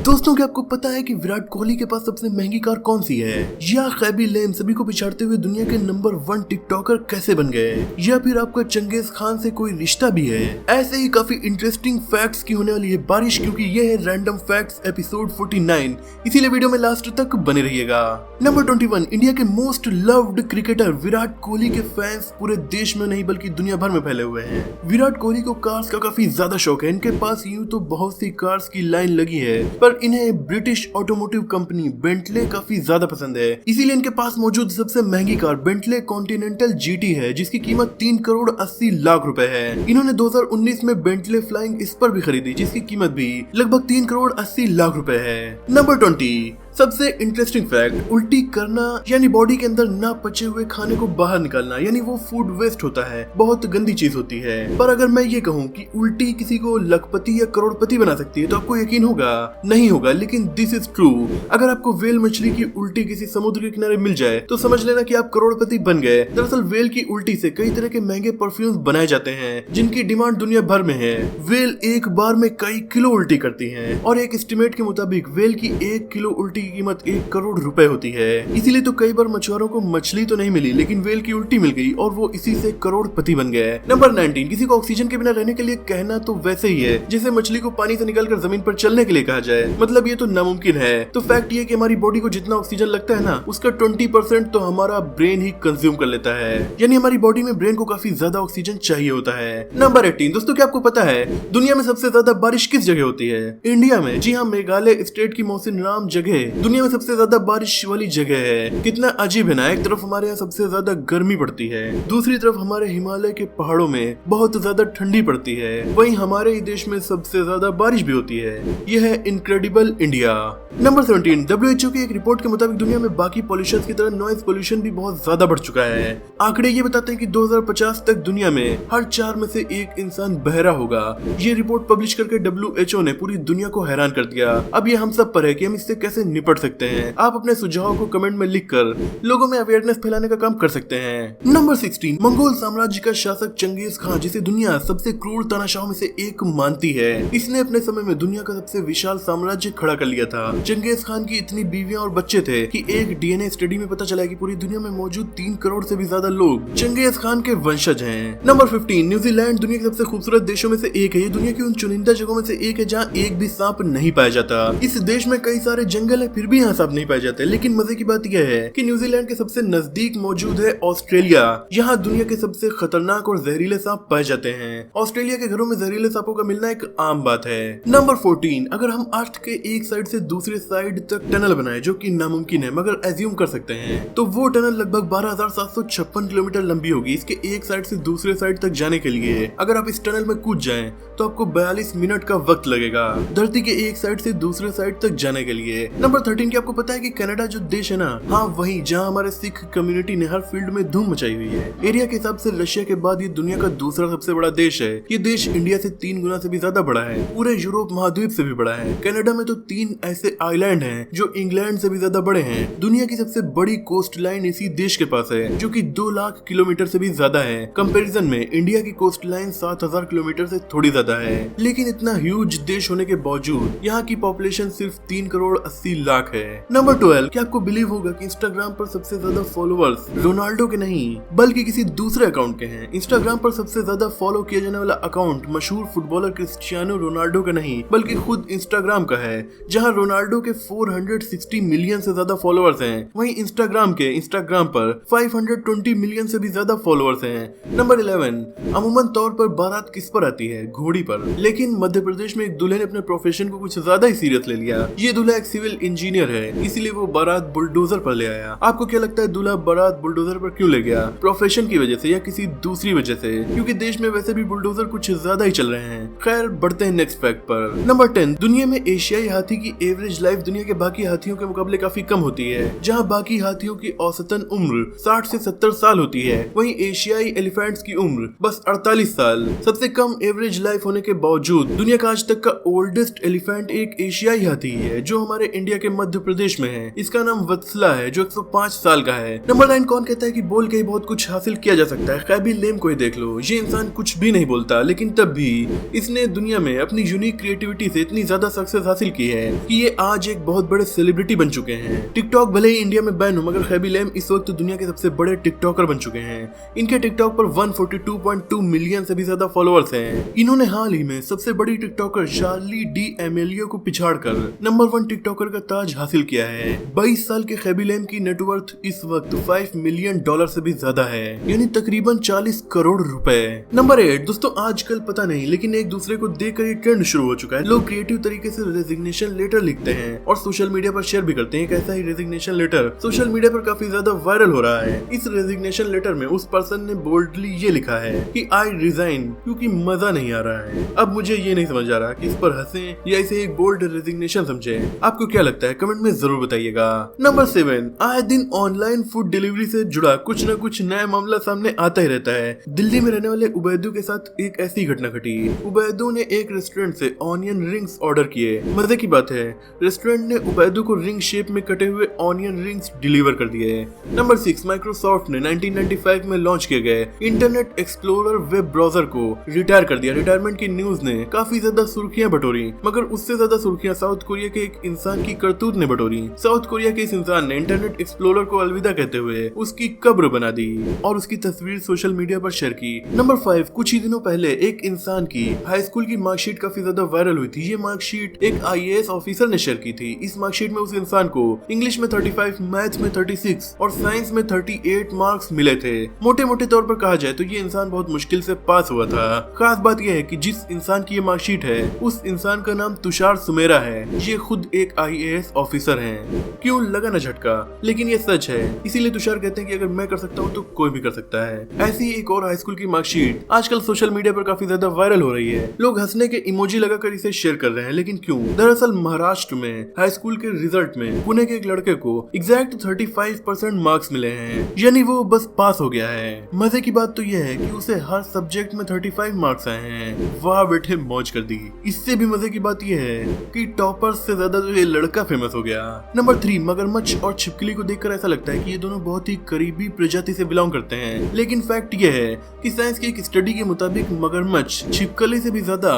दोस्तों क्या आपको पता है कि विराट कोहली के पास सबसे महंगी कार कौन सी है, या खैबी लेम सभी को पिछाड़ते हुए दुनिया के नंबर 1 टिकटॉकर कैसे बन गए, या फिर आपका चंगेज खान से कोई रिश्ता भी है। ऐसे ही काफी इंटरेस्टिंग फैक्ट्स की होने वाली है बारिश, क्योंकि ये है रैंडम फैक्ट्स एपिसोड 49, इसीलिए वीडियो में लास्ट तक बने रहिएगा। नंबर 21, इंडिया के most loved cricketer Virat Kohli के फैंस पूरे देश में नहीं बल्कि दुनिया भर में फैले हुए हैं। विराट कोहली को कार्स का काफी ज्यादा शौक है। इनके पास यूं तो बहुत सी कार्स की लाइन लगी है, पर इन्हें ब्रिटिश ऑटोमोटिव कंपनी बेंटले काफी ज्यादा पसंद है। इसीलिए इनके पास मौजूद सबसे महंगी कार बेंटले कॉन्टिनेंटल जीटी है, जिसकी कीमत 3 करोड़ 80 लाख रुपए है। इन्होंने 2019 में बेंटले फ्लाइंग स्पर भी खरीदी, जिसकी कीमत भी लगभग 3 करोड़ 80 लाख रुपए है। नंबर 20, सबसे इंटरेस्टिंग फैक्ट, उल्टी करना यानी बॉडी के अंदर ना पचे हुए खाने को बाहर निकालना, यानी वो फूड वेस्ट होता है, बहुत गंदी चीज होती है। पर अगर मैं ये कहूँ कि उल्टी किसी को लखपति या करोड़पति बना सकती है तो आपको यकीन होगा? नहीं होगा, लेकिन दिस इज ट्रू। अगर आपको वेल मछली की उल्टी किसी समुद्र के किनारे मिल जाए तो समझ लेना कि आप करोड़पति बन गए। दरअसल वेल की उल्टी से कई तरह के महंगे परफ्यूम्स बनाए जाते हैं, जिनकी डिमांड दुनिया भर में है। वेल एक बार में कई किलो उल्टी करती है, और एक एस्टिमेट के मुताबिक वेल की 1 किलो उल्टी की कीमत 1 करोड़ रुपए होती है। इसीलिए तो कई बार मछुआरों को मछली तो नहीं मिली, लेकिन वेल की उल्टी मिल गई और वो इसी से करोड़पति बन गए। नंबर 19, किसी को ऑक्सीजन के बिना रहने के लिए कहना तो वैसे ही है जैसे मछली को पानी से निकालकर जमीन पर चलने के लिए कहा जाए। मतलब ये तो नामुमकिन है। तो फैक्ट ये कि हमारी बॉडी को जितना ऑक्सीजन लगता है ना, उसका 20% तो हमारा ब्रेन ही कंज्यूम कर लेता है, यानी हमारी बॉडी में ब्रेन को काफी ज्यादा ऑक्सीजन चाहिए होता है। नंबर 18, दोस्तों क्या आपको पता है दुनिया में सबसे ज्यादा बारिश किस जगह होती है? इंडिया में। जी हाँ, मेघालय स्टेट की मौसिनराम जगह दुनिया में सबसे ज्यादा बारिश वाली जगह है। कितना अजीब है ना, एक तरफ हमारे यहाँ सबसे ज्यादा गर्मी पड़ती है, दूसरी तरफ हमारे हिमालय के पहाड़ों में बहुत ज्यादा ठंडी पड़ती है, वहीं हमारे ही देश में सबसे ज्यादा बारिश भी होती है। यह है इनक्रेडिबल इंडिया। नंबर 17, WHO की एक रिपोर्ट के मुताबिक दुनिया में बाकी पॉल्यूशन की तरह नॉइज पॉल्यूशन भी बहुत ज्यादा बढ़ चुका है। आंकड़े ये बताते हैं कि 2050 तक दुनिया में हर 4 में से 1 इंसान बहरा होगा। ये रिपोर्ट पब्लिश करके WHO ने पूरी दुनिया को हैरान कर दिया। अब ये हम सब पर है कि हम इससे कैसे निपट सकते हैं। आप अपने सुझाव को कमेंट में लिखकर लोगों में अवेयरनेस फैलाने का काम कर सकते हैं। नंबर 16, मंगोल साम्राज्य का शासक चंगेज खान, जिसे दुनिया सबसे क्रूर तानाशाहों में से एक मानती है, इसने अपने समय में दुनिया का सबसे विशाल साम्राज्य खड़ा कर लिया था। चंगेज खान की इतनी बीवियां और बच्चे थे कि एक DNA स्टडी में पता चला कि पूरी दुनिया में मौजूद 3 करोड़ से भी ज्यादा लोग चंगेज खान के वंशज हैं। नंबर 15, न्यूजीलैंड दुनिया के सबसे खूबसूरत देशों में से एक है। ये दुनिया की उन चुनिंदा जगहों में से एक है जहाँ एक भी सांप नहीं पाया जाता। इस देश में कई सारे जंगल है, फिर भी यहाँ सांप नहीं पाए जाते। लेकिन मजे की बात यह है कि न्यूजीलैंड के सबसे नजदीक मौजूद है ऑस्ट्रेलिया। यहाँ दुनिया के सबसे खतरनाक और जहरीले सांप पाए जाते हैं। ऑस्ट्रेलिया के घरों में जहरीले सांपों का मिलना एक आम बात है। नंबर 14, अगर हम अर्थ के एक साइड से दूसरे साइड तक टनल बनाए, जो कि नामुमकिन है मगर एज्यूम कर सकते हैं, तो वो टनल लगभग 12,756 किलोमीटर लंबी होगी। इसके एक साइड से दूसरे साइड तक जाने के लिए अगर आप इस टनल में कूद जाएं तो आपको 42 मिनट का वक्त लगेगा, धरती के एक साइड से दूसरे साइड तक जाने के लिए। नंबर 13, की आपको पता है कि कनाडा जो देश है ना, हाँ वही जहाँ हमारे सिख कम्युनिटी ने हर फील्ड में धूम मचाई हुई है। एरिया के हिसाब से रशिया के बाद ये दुनिया का दूसरा सबसे बड़ा देश है। ये देश इंडिया से 3 गुना से भी ज्यादा बड़ा है, पूरे यूरोप महाद्वीप से भी बड़ा है। कनाडा में तो 3 ऐसे आइलैंड हैं जो इंग्लैंड से भी ज्यादा बड़े हैं। दुनिया की सबसे बड़ी कोस्ट लाइन इसी देश के पास है, जो कि 2 लाख किलोमीटर से भी ज्यादा है। कंपैरिजन में इंडिया की कोस्ट लाइन 7,000 किलोमीटर से थोड़ी ज्यादा है। लेकिन इतना ह्यूज देश होने के बावजूद यहाँ की पॉपुलेशन सिर्फ 3 करोड़ 80 लाख है। नंबर 12, क्या आपको बिलीव होगा कि इंस्टाग्राम पर सबसे ज्यादा फॉलोअर्स रोनाल्डो के नहीं बल्कि किसी दूसरे अकाउंट के हैं। इंस्टाग्राम पर सबसे ज्यादा फॉलो किया जाने वाला अकाउंट मशहूर फुटबॉलर क्रिस्टियानो रोनाल्डो का नहीं बल्कि खुद इंस्टाग्राम का है, जहां रोनाल्डो के 460 मिलियन से ज्यादा फॉलोअर्स हैं। वहीं इंस्टाग्राम पर 520 मिलियन से भी ज्यादा फॉलोअर्स हैं। नंबर 11, अमूमन तौर पर बारात किस पर आती है? घोड़ी पर। लेकिन मध्य प्रदेश में एक दूल्हे ने अपने प्रोफेशन को कुछ ज्यादा ही सीरियस ले लिया। ये दूल्हा एक सिविल इंजीनियर है, इसीलिए वो बारात बुलडोजर पर ले आया। आपको क्या लगता है दूल्हा बारात बुलडोजर पर क्यों ले गया? प्रोफेशन की वजह से या किसी दूसरी वजह से? क्योंकि देश में वैसे भी बुलडोजर कुछ ज्यादा ही चल रहे हैं। खैर बढ़ते हैं नेक्स्ट फैक्ट पर। नंबर 10, दुनिया में एशियाई हाथी की एवरेज लाइफ दुनिया के बाकी हाथियों के मुकाबले काफी कम होती है। जहाँ बाकी हाथियों की औसतन उम्र 60 से 70 साल होती है, वहीं एशियाई एलिफेंट्स की उम्र बस 48 साल। सबसे कम एवरेज लाइफ होने के बावजूद दुनिया का आज तक का ओल्डेस्ट एलिफेंट एक एशियाई हाथी है, जो हमारे इंडिया के मध्य प्रदेश में है। इसका नाम वत्सला है जो 105 साल का है। नंबर 9 कौन कहता है कि बोल के ही बहुत कुछ हासिल किया जा सकता है? खैबी लेम को ही देख लो। ये इंसान कुछ भी नहीं बोलता, लेकिन तब भी इसने दुनिया में अपनी यूनिक क्रिएटिविटी से इतनी ज्यादा सक्सेस हासिल की है कि ये आज एक बहुत बड़े सेलिब्रिटी बन चुके हैं। टिकटॉक भले ही इंडिया में बैन हो, मगर खैबी लेम इस वक्त दुनिया के सबसे बड़े टिकटॉकर बन चुके हैं। इनके टिकटॉक पर 142.2 मिलियन से भी ज्यादा फॉलोअर्स हैं। इन्होंने हाल ही में सबसे बड़ी टिकटॉकर चार्ली डी एमेलियो को पिछाड़कर नंबर 1 टिकटॉकर का ताज हासिल किया है। 22 साल के खैबी लेम की नेटवर्थ इस वक्त $5 मिलियन से भी ज्यादा है, यानी तकरीबन 40 करोड़ रुपए। नंबर 8 दोस्तों, आजकल पता नहीं लेकिन एक दूसरे को देखकर ये ट्रेंड शुरू हो चुका है। लोग क्रिएटिव तरीके से रेजिग्नेशन लेटर लिखते हैं और सोशल मीडिया पर शेयर भी करते हैं। एक ऐसा ही रेजिग्नेशन लेटर सोशल मीडिया पर काफी ज्यादा वायरल हो रहा है। इस रेजिग्नेशन लेटर में उस पर्सन ने बोल्डली ये लिखा है कि आई रिजाइन क्योंकि मजा नहीं आ रहा है। अब मुझे ये नहीं समझ आ रहा कि इस पर हंसे या इसे एक बोल्ड रेजिग्नेशन समझे। आपको क्या लगता है? कमेंट में जरूर बताइएगा। नंबर 7, आए दिन ऑनलाइन फूड डिलीवरी से जुड़ा कुछ न कुछ नया मामला सामने आता ही रहता है। दिल्ली में रहने वाले उबैदू के साथ एक ऐसी घटना घटी। उबैदू ने एक रेस्टोरेंट से ऑनियन रिंग्स ऑर्डर किए। मजे की बात है, रेस्टोरेंट ने उबैदू को रिंग शेप में कटे हुए ऑनियन रिंग्स डिलीवर कर दिए। नंबर 6, माइक्रोसॉफ्ट ने 1995 में लॉन्च किए गए इंटरनेट एक्सप्लोरर वेब ब्राउजर को रिटायर कर दिया। रिटायरमेंट की न्यूज ने काफी ज्यादा सुर्खियां बटोरी, मगर उससे ज्यादा सुर्खियां साउथ कोरिया के एक इंसान की करतूत ने बटोरी। साउथ कोरिया के इस इंसान ने इंटरनेट एक्सप्लोरर को अलविदा कहते हुए उसकी कब्र बना दी और उसकी तस्वीर सोशल मीडिया पर शेयर की। नंबर 5, कुछ ही दिनों पहले एक इंसान की हाई स्कूल की मार्कशीट काफी ज्यादा वायरल हुई थी। ये मार्कशीट एक IAS ऑफिसर ने शेयर की थी। इस मार्कशीट में उस इंसान को इंग्लिश में 35, मैथ्स में 36 और साइंस में 38 मार्क्स मिले थे। मोटे मोटे तौर पर कहा जाए तो ये इंसान बहुत मुश्किल से पास हुआ था। खास बात यह है कि जिस इंसान की ये मार्कशीट है उस इंसान का नाम तुषार सुमेरा है। ये खुद एक IAS ऑफिसर हैं। क्यों लगा ना झटका, लेकिन ये सच है। इसीलिए तुषार कहते हैं कि अगर मैं कर सकता हूँ तो कोई भी कर सकता है। ऐसी एक और हाई स्कूल की मार्कशीट आजकल सोशल मीडिया पर काफी ज्यादा वायरल हो रही है। लोग हंसने के इमोजी लगाकर इसे शेयर कर रहे हैं, लेकिन क्यों? दरअसल महाराष्ट्र में हाई स्कूल के रिजल्ट में पुणे के एक लड़के को एग्जैक्ट 35% मार्क्स मिले हैं, यानी वो बस पास हो गया है। मजे की बात तो यह है कि उसे हर सब्जेक्ट में 35 मार्क्स आए हैं। वाह बेटे, मौज कर दी। इससे भी मजे की बात यह है कि टॉपर से ज्यादा तो ये लड़का फेमस हो गया। नंबर 3, मगरमच्छ और छिपकली को देखकर ऐसा लगता है कि ये दोनों बहुत ही करीबी प्रजाति से बिलोंग करते हैं, लेकिन फैक्ट ये है कि साइंस की एक स्टडी के मुताबिक मगरमच्छ छिपकली से भी ज्यादा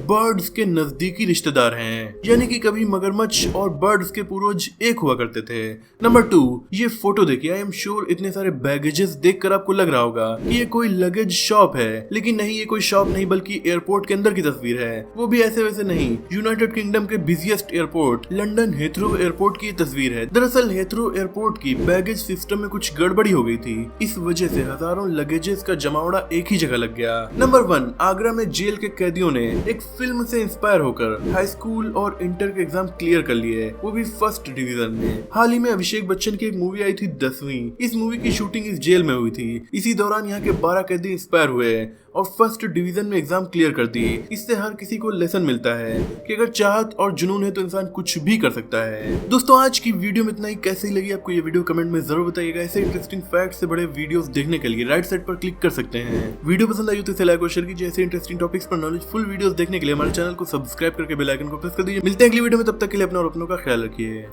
बर्ड्स के नजदीकी रिश्तेदार हैं, यानी कि कभी मगरमच्छ और बर्ड्स के पूर्वज एक हुआ करते थे। नंबर 2, ये फोटो देखिए। आई एम श्योर इतने सारे बैगेजेस देखकर आपको लग रहा होगा कि ये कोई लगेज शॉप है, लेकिन नहीं, ये कोई शॉप नहीं बल्कि एयरपोर्ट के अंदर की तस्वीर है। वो भी ऐसे वैसे नहीं, यूनाइटेड किंगडम के busiest airport London Heathrow airport की तस्वीर है। दरअसल हेथ्रो एयरपोर्ट की बैगेज सिस्टम में कुछ गड़बड़ी हो गई थी। इस वजह से हजारों लगेजेस का जमावड़ा एक ही जगह लग गया। नंबर 1, आगरा में जेल के कैदियों ने एक फिल्म से इंस्पायर होकर हाई स्कूल और इंटर के एग्जाम क्लियर कर लिए, वो भी फर्स्ट डिवीजन में। हाल ही में अभिषेक बच्चन की एक मूवी आई थी 10वीं। इस मूवी की शूटिंग इस जेल में हुई थी। इसी दौरान यहाँ के 12 कैदी इंस्पायर हुए और फर्स्ट डिवीजन में एग्जाम क्लियर कर दी। इससे हर किसी को लेसन मिलता है कि अगर चाहत और जुनून है तो इंसान कुछ भी कर सकता है। दोस्तों, आज की वीडियो में इतना ही। कैसी लगी आपको ये वीडियो कमेंट में जरूर बताइएगा। ऐसे इंटरेस्टिंग फैक्ट से बड़े वीडियोस देखने के लिए राइट साइड पर क्लिक कर सकते हैं। वीडियो पसंद आई तो इसे लाइक और शेयर कीजिए। ऐसे इंटरेस्टिंग टॉपिक्स पर नॉलेजफुल वीडियोस देखने के लिए हमारे चैनल को सब्सक्राइब करके बेल आइकन को प्रेस कर दीजिए। मिलते हैं अगली वीडियो में, तब तक के लिए अपना और अपनों का ख्याल रखिए।